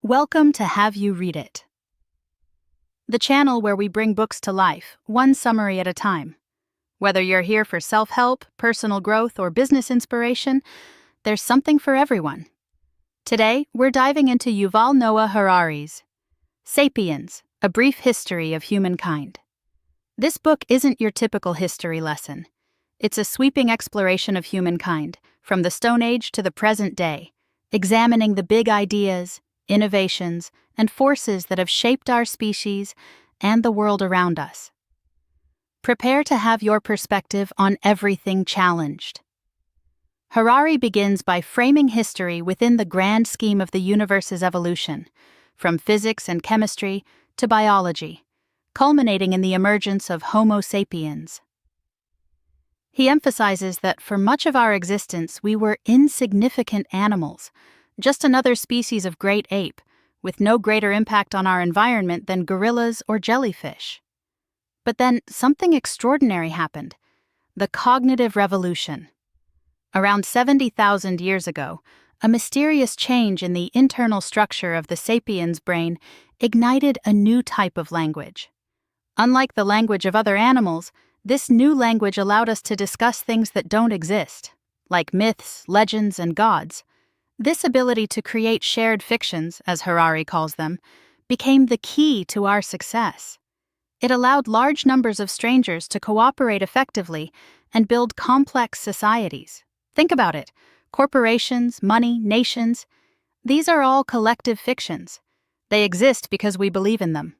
Welcome to Have You Read It, the channel where we bring books to life, one summary at a time. Whether you're here for self-help, personal growth, or business inspiration, there's something for everyone. Today, we're diving into Yuval Noah Harari's Sapiens, A Brief History of Humankind. This book isn't your typical history lesson. It's a sweeping exploration of humankind, from the Stone Age to the present day, examining the big ideas, innovations, and forces that have shaped our species and the world around us. Prepare to have your perspective on everything challenged. Harari begins by framing history within the grand scheme of the universe's evolution, from physics and chemistry to biology, culminating in the emergence of Homo sapiens. He emphasizes that for much of our existence we were insignificant animals, just another species of great ape, with no greater impact on our environment than gorillas or jellyfish. But then something extraordinary happened: the cognitive revolution. Around 70,000 years ago, a mysterious change in the internal structure of the sapiens' brain ignited a new type of language. Unlike the language of other animals, this new language allowed us to discuss things that don't exist, like myths, legends, and gods. This ability to create shared fictions, as Harari calls them, became the key to our success. It allowed large numbers of strangers to cooperate effectively and build complex societies. Think about it. Corporations, money, nations, these are all collective fictions. They exist because we believe in them.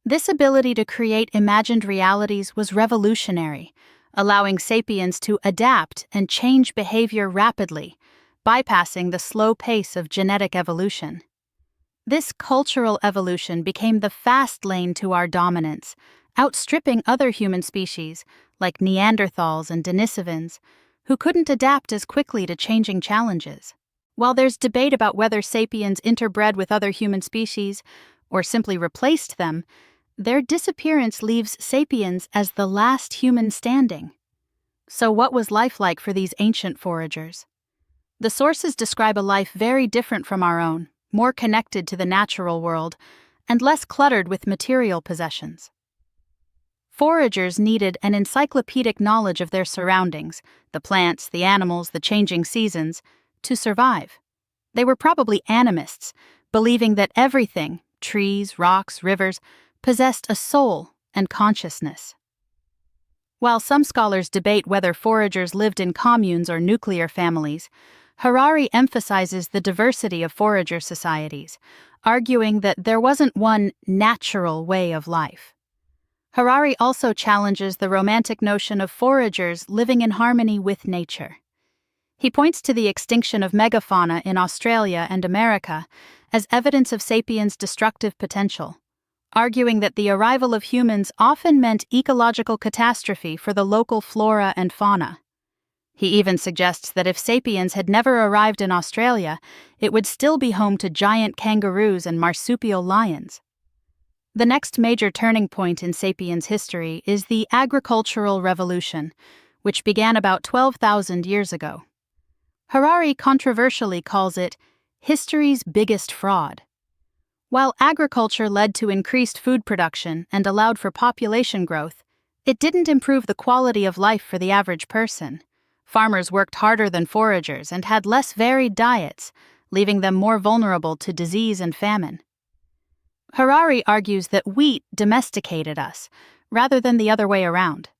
This ability to create imagined realities was revolutionary, allowing sapiens to adapt and change behavior rapidly, bypassing the slow pace of genetic evolution. This cultural evolution became the fast lane to our dominance, outstripping other human species like Neanderthals and Denisovans, who couldn't adapt as quickly to changing challenges. While there's debate about whether sapiens interbred with other human species or simply replaced them, their disappearance leaves sapiens as the last human standing. So what was life like for these ancient foragers? The sources describe a life very different from our own, more connected to the natural world, and less cluttered with material possessions. Foragers needed an encyclopedic knowledge of their surroundings, the plants, the animals, the changing seasons, to survive. They were probably animists, believing that everything, trees, rocks, rivers, possessed a soul and consciousness. While some scholars debate whether foragers lived in communes or nuclear families, Harari emphasizes the diversity of forager societies, arguing that there wasn't one natural way of life. Harari also challenges the romantic notion of foragers living in harmony with nature. He points to the extinction of megafauna in Australia and America as evidence of sapiens' destructive potential, arguing that the arrival of humans often meant ecological catastrophe for the local flora and fauna. He even suggests that if sapiens had never arrived in Australia, it would still be home to giant kangaroos and marsupial lions. The next major turning point in sapiens' history is the agricultural revolution, which began about 12,000 years ago. Harari controversially calls it history's biggest fraud. While agriculture led to increased food production and allowed for population growth, it didn't improve the quality of life for the average person. Farmers worked harder than foragers and had less varied diets, leaving them more vulnerable to disease and famine. Harari argues that wheat domesticated us, rather than the other way around.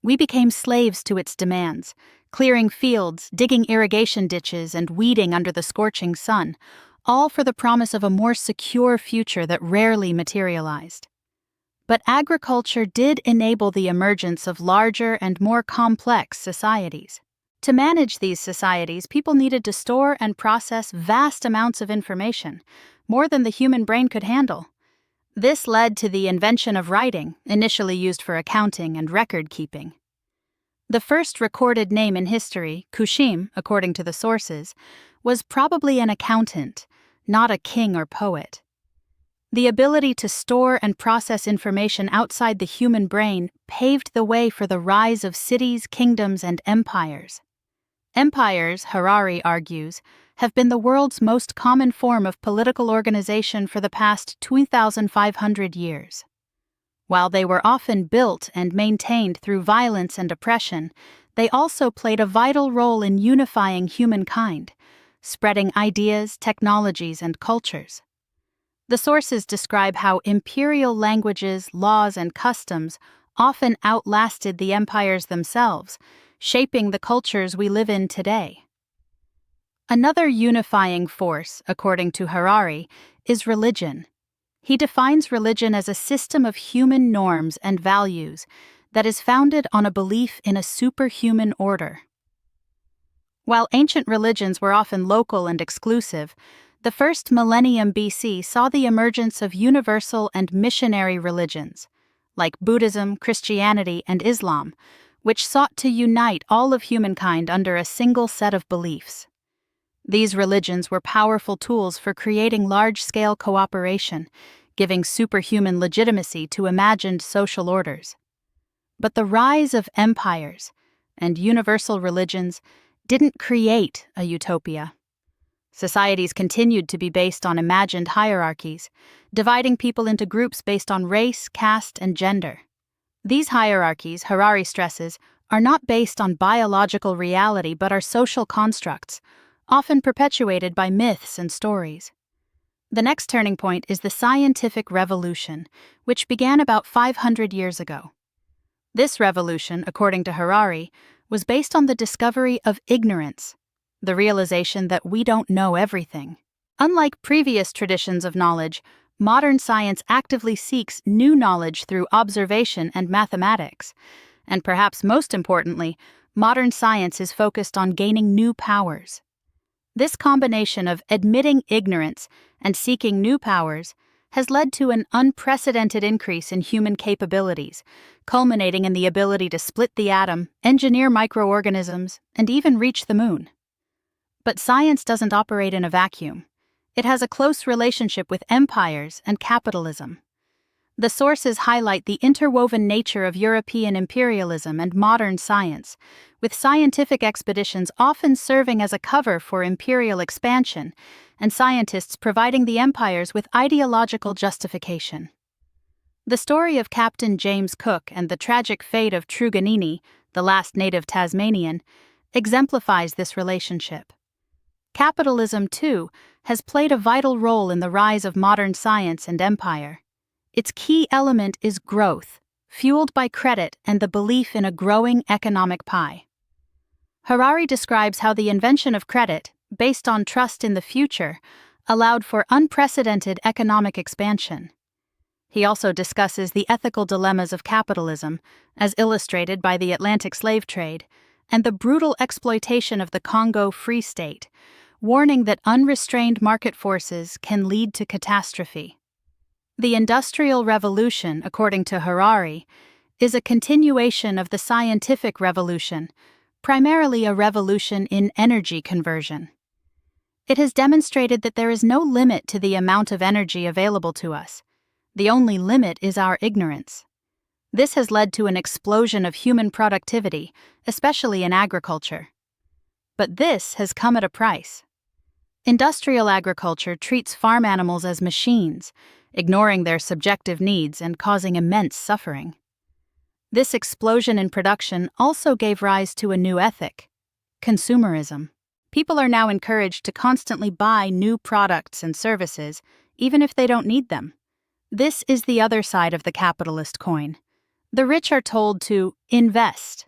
We became slaves to its demands, clearing fields, digging irrigation ditches, and weeding under the scorching sun, all for the promise of a more secure future that rarely materialized. But agriculture did enable the emergence of larger and more complex societies. To manage these societies, people needed to store and process vast amounts of information, more than the human brain could handle. This led to the invention of writing, initially used for accounting and record-keeping. The first recorded name in history, Kushim, according to the sources, was probably an accountant, not a king or poet. The ability to store and process information outside the human brain paved the way for the rise of cities, kingdoms, and empires. Empires, Harari argues, have been the world's most common form of political organization for the past 2,500 years. While they were often built and maintained through violence and oppression, they also played a vital role in unifying humankind, spreading ideas, technologies, and cultures. The sources describe how imperial languages, laws, and customs often outlasted the empires themselves, shaping the cultures we live in today. Another unifying force, according to Harari, is religion. He defines religion as a system of human norms and values that is founded on a belief in a superhuman order. While ancient religions were often local and exclusive, the first millennium BC saw the emergence of universal and missionary religions, like Buddhism, Christianity, and Islam, which sought to unite all of humankind under a single set of beliefs. These religions were powerful tools for creating large-scale cooperation, giving superhuman legitimacy to imagined social orders. But the rise of empires and universal religions didn't create a utopia. Societies continued to be based on imagined hierarchies, dividing people into groups based on race, caste, and gender. These hierarchies, Harari stresses, are not based on biological reality but are social constructs, often perpetuated by myths and stories. The next turning point is the scientific revolution, which began about 500 years ago. This revolution, according to Harari, was based on the discovery of ignorance, the realization that we don't know everything. Unlike previous traditions of knowledge, modern science actively seeks new knowledge through observation and mathematics. And perhaps most importantly, modern science is focused on gaining new powers. This combination of admitting ignorance and seeking new powers has led to an unprecedented increase in human capabilities, culminating in the ability to split the atom, engineer microorganisms, and even reach the moon. But science doesn't operate in a vacuum. It has a close relationship with empires and capitalism. The sources highlight the interwoven nature of European imperialism and modern science, with scientific expeditions often serving as a cover for imperial expansion, and scientists providing the empires with ideological justification. The story of Captain James Cook and the tragic fate of Truganini, the last native Tasmanian, exemplifies this relationship. Capitalism, too, has played a vital role in the rise of modern science and empire. Its key element is growth, fueled by credit and the belief in a growing economic pie. Harari describes how the invention of credit, based on trust in the future, allowed for unprecedented economic expansion. He also discusses the ethical dilemmas of capitalism, as illustrated by the Atlantic slave trade, and the brutal exploitation of the Congo Free State, warning that unrestrained market forces can lead to catastrophe. The Industrial Revolution, according to Harari, is a continuation of the scientific revolution, primarily a revolution in energy conversion. It has demonstrated that there is no limit to the amount of energy available to us. The only limit is our ignorance. This has led to an explosion of human productivity, especially in agriculture. But this has come at a price. Industrial agriculture treats farm animals as machines, ignoring their subjective needs and causing immense suffering. This explosion in production also gave rise to a new ethic: consumerism. People are now encouraged to constantly buy new products and services, even if they don't need them. This is the other side of the capitalist coin. The rich are told to invest.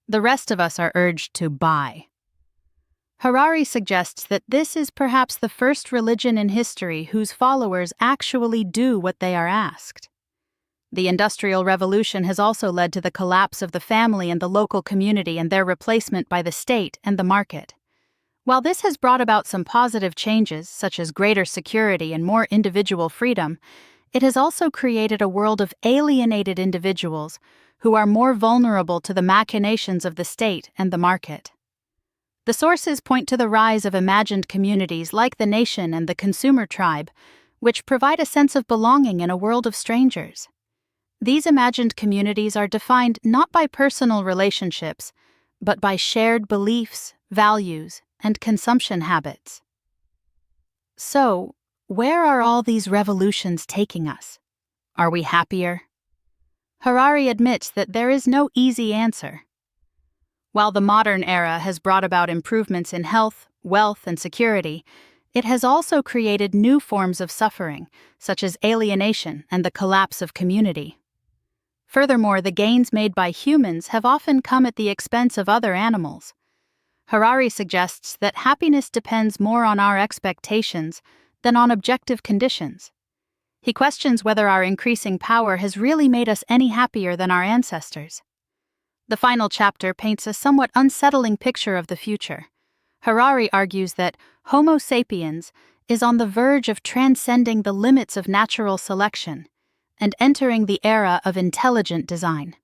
The rest of us are urged to buy. Harari suggests that this is perhaps the first religion in history whose followers actually do what they are asked. The Industrial Revolution has also led to the collapse of the family and the local community and their replacement by the state and the market. While this has brought about some positive changes, such as greater security and more individual freedom, it has also created a world of alienated individuals who are more vulnerable to the machinations of the state and the market. The sources point to the rise of imagined communities like the nation and the consumer tribe, which provide a sense of belonging in a world of strangers. These imagined communities are defined not by personal relationships, but by shared beliefs, values, and consumption habits. So, where are all these revolutions taking us? Are we happier? Harari admits that there is no easy answer. While the modern era has brought about improvements in health, wealth, and security, it has also created new forms of suffering, such as alienation and the collapse of community. Furthermore, the gains made by humans have often come at the expense of other animals. Harari suggests that happiness depends more on our expectations than on objective conditions. He questions whether our increasing power has really made us any happier than our ancestors. The final chapter paints a somewhat unsettling picture of the future. Harari argues that Homo sapiens is on the verge of transcending the limits of natural selection and entering the era of intelligent design.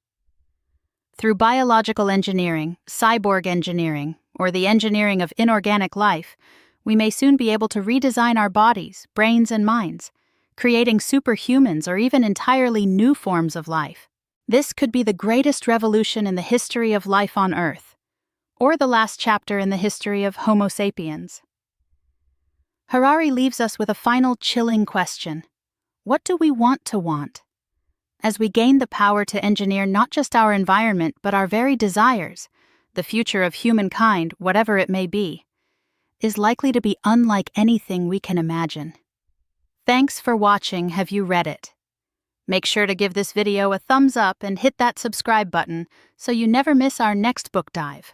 Through biological engineering, cyborg engineering, or the engineering of inorganic life, we may soon be able to redesign our bodies, brains, and minds, creating superhumans or even entirely new forms of life. This could be the greatest revolution in the history of life on Earth, or the last chapter in the history of Homo sapiens. Harari leaves us with a final chilling question. What do we want to want? As we gain the power to engineer not just our environment but our very desires, the future of humankind, whatever it may be, is likely to be unlike anything we can imagine. Thanks for watching. Have you read it? Make sure to give this video a thumbs up and hit that subscribe button so you never miss our next book dive.